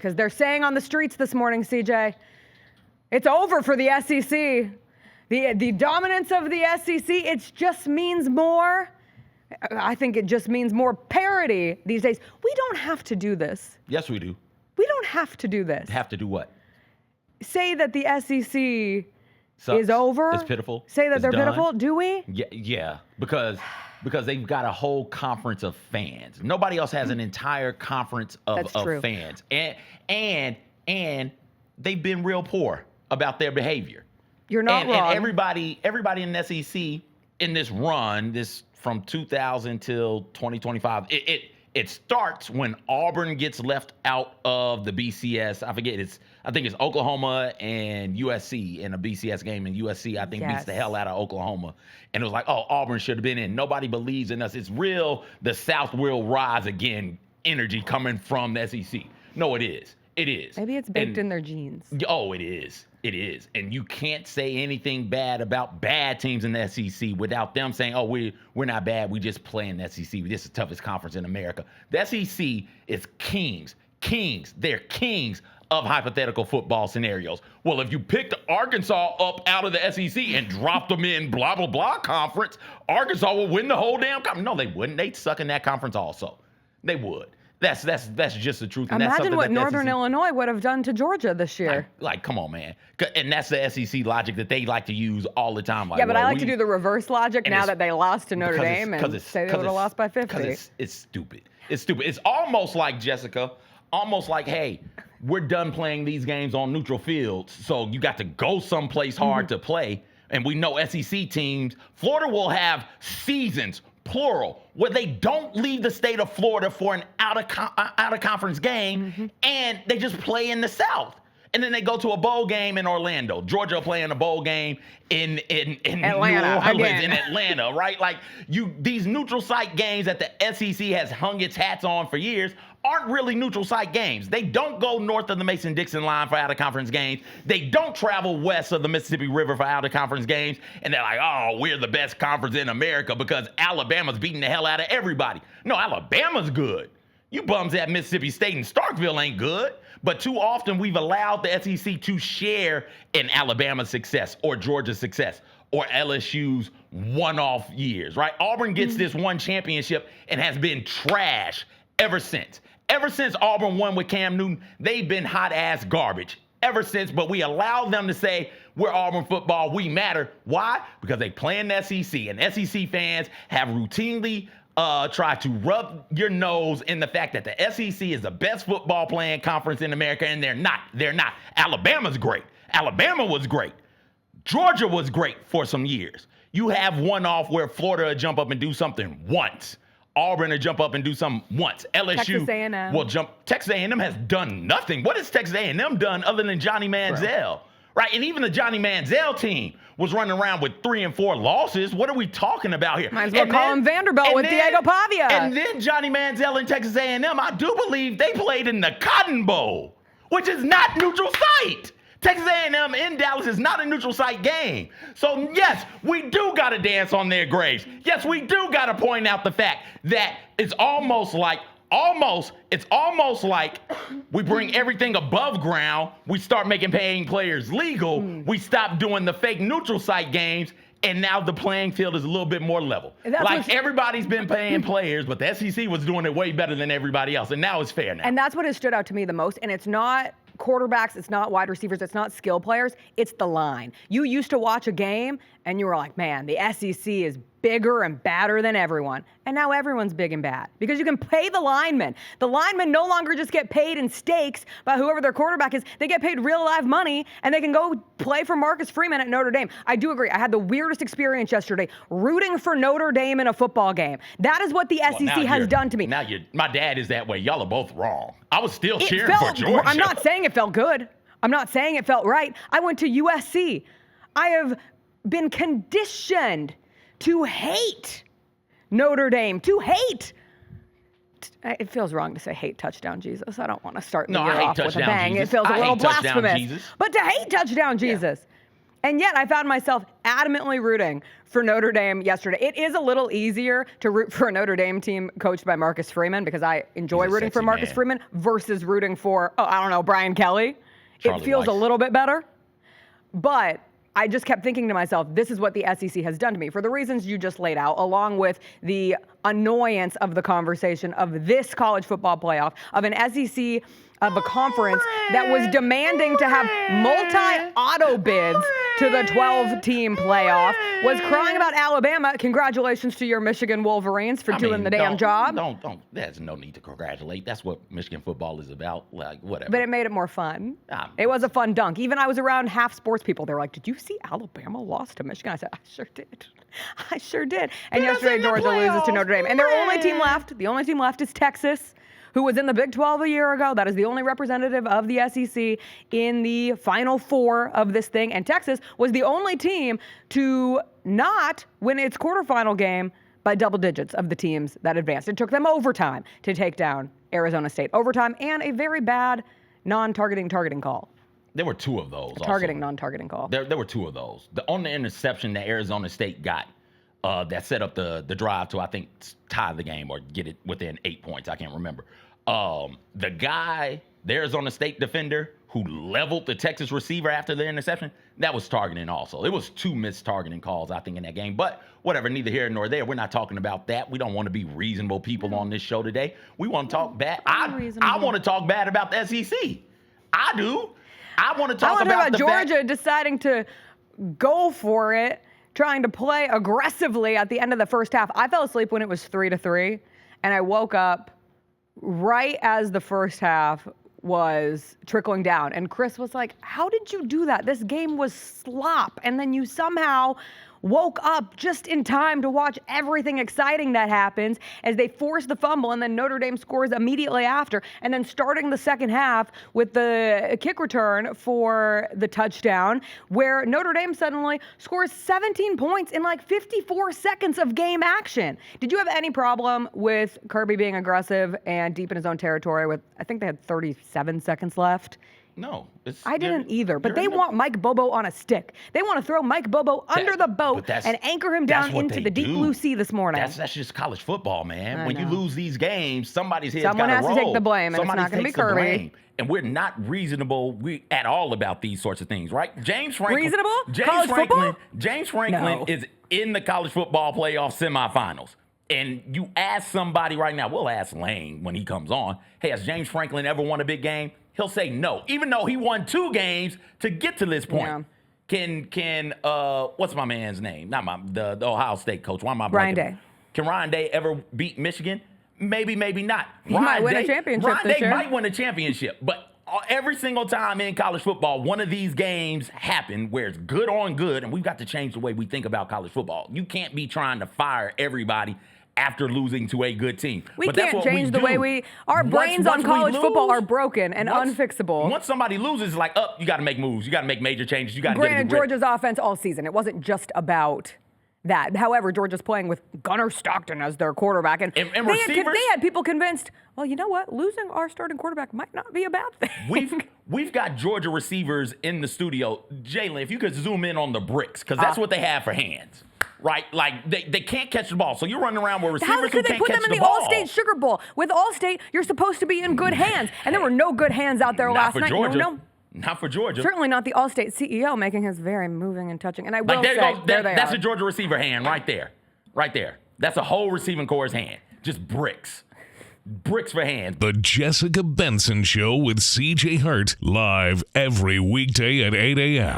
because they're saying on the streets this morning, CJ, it's over for the SEC. The dominance of the SEC, it just means more. I think it just means more parity these days. We don't have to do this. Yes, we do. We don't have to do this. Have to do what? Say that the SEC Sucks. is over. It's pitiful. Say that It's they're done. pitiful. Do we? Yeah, because they've got a whole conference of fans. Nobody else has an entire conference of fans, and they've been real poor about their behavior. You're not wrong. And everybody in the SEC in this run, this from 2000 till 2025, it starts when Auburn gets left out of the BCS. I think it's Oklahoma and USC in a BCS game, and USC, I think, beats the hell out of Oklahoma. And it was like, oh, Auburn should have been in. Nobody believes in us. It's real, the South will rise again energy coming from the SEC. No, it is. It is. Maybe it's baked in their genes. Oh, it is. It is. And you can't say anything bad about bad teams in the SEC without them saying, oh, we're not bad. We just play in the SEC. This is the toughest conference in America. The SEC is kings. They're kings of hypothetical football scenarios. Well, if you picked Arkansas up out of the SEC and dropped them in blah, blah, blah conference, Arkansas will win the whole damn conference. No, they wouldn't. They'd suck in that conference also. They would. That's just the truth. And imagine what Northern Illinois would have done to Georgia this year. Like, come on, man. And that's the SEC logic that they like to use all the time. Like, yeah, but I like to do the reverse logic now that they lost to Notre Dame and say they would have lost by 50. Because it's stupid. It's stupid. It's almost like, Jessica, hey, we're done playing these games on neutral fields, so you got to go someplace hard to play. And we know SEC teams, Florida will have seasons, plural, where they don't leave the state of Florida for an out-of-conference game, and they just play in the South. And then they go to a bowl game in Orlando. Georgia playing a bowl game in Atlanta, New Orleans, in Atlanta, right? Like, these neutral site games that the SEC has hung its hats on for years aren't really neutral site games. They don't go north of the Mason-Dixon line for out-of-conference games. They don't travel west of the Mississippi River for out-of-conference games. And they're like, oh, we're the best conference in America because Alabama's beating the hell out of everybody. No, Alabama's good. You bums at Mississippi State and Starkville ain't good. But too often we've allowed the SEC to share in Alabama's success or Georgia's success or LSU's one-off years, right? Auburn gets this one championship and has been trash ever since. Ever since Auburn won with Cam Newton, they've been hot-ass garbage ever since, but we allow them to say, we're Auburn football, we matter. Why? Because they play in the SEC, and SEC fans have routinely tried to rub your nose in the fact that the SEC is the best football playing conference in America, and they're not. They're not. Alabama's great. Alabama was great. Georgia was great for some years. You have one off where Florida will jump up and do something once. Auburn will jump up and do something once. LSU Texas A&M. will jump. Texas A&M has done nothing. What has Texas A&M done other than Johnny Manziel? Right? And even the Johnny Manziel team was running around with 3 and 4 losses. What are we talking about here? Might as well call him Vanderbilt with Diego Pavia. And then Johnny Manziel and Texas A&M, I do believe they played in the Cotton Bowl, which is not neutral site. Texas A&M in Dallas is not a neutral site game. So yes, we do got to dance on their graves. Yes, we do got to point out the fact that it's almost like we bring everything above ground. We start making paying players legal. We stop doing the fake neutral site games. And now the playing field is a little bit more level. Like everybody's been paying players, but the SEC was doing it way better than everybody else. And now it's fair now. And that's what has stood out to me the most. And it's not quarterbacks, it's not wide receivers, it's not skill players, it's the line. You used to watch a game and you were like, man, the SEC is bigger and badder than everyone. And now everyone's big and bad because you can pay the linemen. The linemen no longer just get paid in stakes by whoever their quarterback is. They get paid real live money and they can go play for Marcus Freeman at Notre Dame. I do agree. I had the weirdest experience yesterday rooting for Notre Dame in a football game. That is what the SEC has done to me. Now my dad is that way. Y'all are both wrong. I was still cheering for Georgia. I'm not saying it felt good. I'm not saying it felt right. I went to USC. I have been conditioned to hate Notre Dame, to hate. It feels wrong to say hate touchdown Jesus. I don't want to start the year off with a bang. Jesus. It feels a little blasphemous. But to hate touchdown Jesus. And yet I found myself adamantly rooting for Notre Dame yesterday. It is a little easier to root for a Notre Dame team coached by Marcus Freeman because I enjoy rooting for Marcus Freeman versus rooting for, Brian Kelly. It feels a little bit better. But I just kept thinking to myself, this is what the SEC has done to me for the reasons you just laid out, along with the annoyance of the conversation of this college football playoff, of an SEC, of a conference that was demanding to have multi-auto bids to the 12-team playoff, was crying about Alabama. Congratulations to your Michigan Wolverines for doing the damn job. There's no need to congratulate. That's what Michigan football is about. Like, whatever. But it made it more fun. It was a fun dunk. Even I was around half sports people. They were like, did you see Alabama lost to Michigan? I said, I sure did. I sure did. And yesterday, Georgia loses to Notre Dame. And their only team left, the only team left is Texas, who was in the Big 12 a year ago. That is the only representative of the SEC in the Final Four of this thing. And Texas was the only team to not win its quarterfinal game by double digits of the teams that advanced. It took them overtime to take down Arizona State. Overtime and a very bad non-targeting call. There were two of those. Non-targeting call. There were two of those. The only interception that Arizona State got that set up the drive to, I think, tie the game or get it within 8 points. I can't remember. The guy, the Arizona State defender who leveled the Texas receiver after the interception, that was targeting also. It was two missed targeting calls, I think, in that game. But whatever, neither here nor there. We're not talking about that. We don't want to be reasonable people on this show today. We want to talk bad. I want to talk bad about the SEC. I do. I want to talk about Georgia deciding to go for it, trying to play aggressively at the end of the first half. I fell asleep when it was 3-3, and I woke up right as the first half was trickling down. And Chris was like, how did you do that? This game was slop. And then you somehow woke up just in time to watch everything exciting that happens as they force the fumble, and then Notre Dame scores immediately after, and then starting the second half with the kick return for the touchdown, where Notre Dame suddenly scores 17 points in like 54 seconds of game action. Did you have any problem with Kirby being aggressive and deep in his own territory with, I think they had 37 seconds left? No. I didn't either, but they want Mike Bobo on a stick. They want to throw Mike Bobo under the boat and anchor him down into the deep blue sea this morning. That's just college football, man. When you lose these games, somebody's head's got to roll. Someone has to take the blame, and it's not going to be Kirby. And we're not reasonable at all about these sorts of things, right? James Franklin. Reasonable? James Franklin is in the college football playoff semifinals. And you ask somebody right now, we'll ask Lane when he comes on, hey, has James Franklin ever won a big game? He'll say no, even though he won 2 games to get to this point. Yeah. Can what's my man's name? Not the Ohio State coach. Why am I Ryan Day. Can Ryan Day ever beat Michigan? Maybe not. He might win a championship this year. Ryan Day might win a championship, but every single time in college football, one of these games happen where it's good on good, and we've got to change the way we think about college football. You can't be trying to fire everybody after losing to a good team. We can't change the way our brains on college football are broken and unfixable. Once somebody loses, it's like, you got to make moves. You got to make major changes. You got to Granted, Georgia's offense all season, it wasn't just about that. However, Georgia's playing with Gunnar Stockton as their quarterback. And they had people convinced, well, you know what? Losing our starting quarterback might not be a bad thing. We've got Georgia receivers in the studio. Jalen, if you could zoom in on the bricks, because that's what they have for hands. Right? Like, they can't catch the ball. So you're running around with receivers who can't catch the ball. How could they put them in the All-State Sugar Bowl? With All-State, you're supposed to be in good hands. And there were no good hands out there last night. No. Not for Georgia. Certainly not the All-State CEO making his very moving and touching. And I will say, that's a Georgia receiver hand right there. Right there. That's a whole receiving core's hand. Just bricks. Bricks for hands. The Jessica Benson Show with CJ Hart, live every weekday at 8 a.m.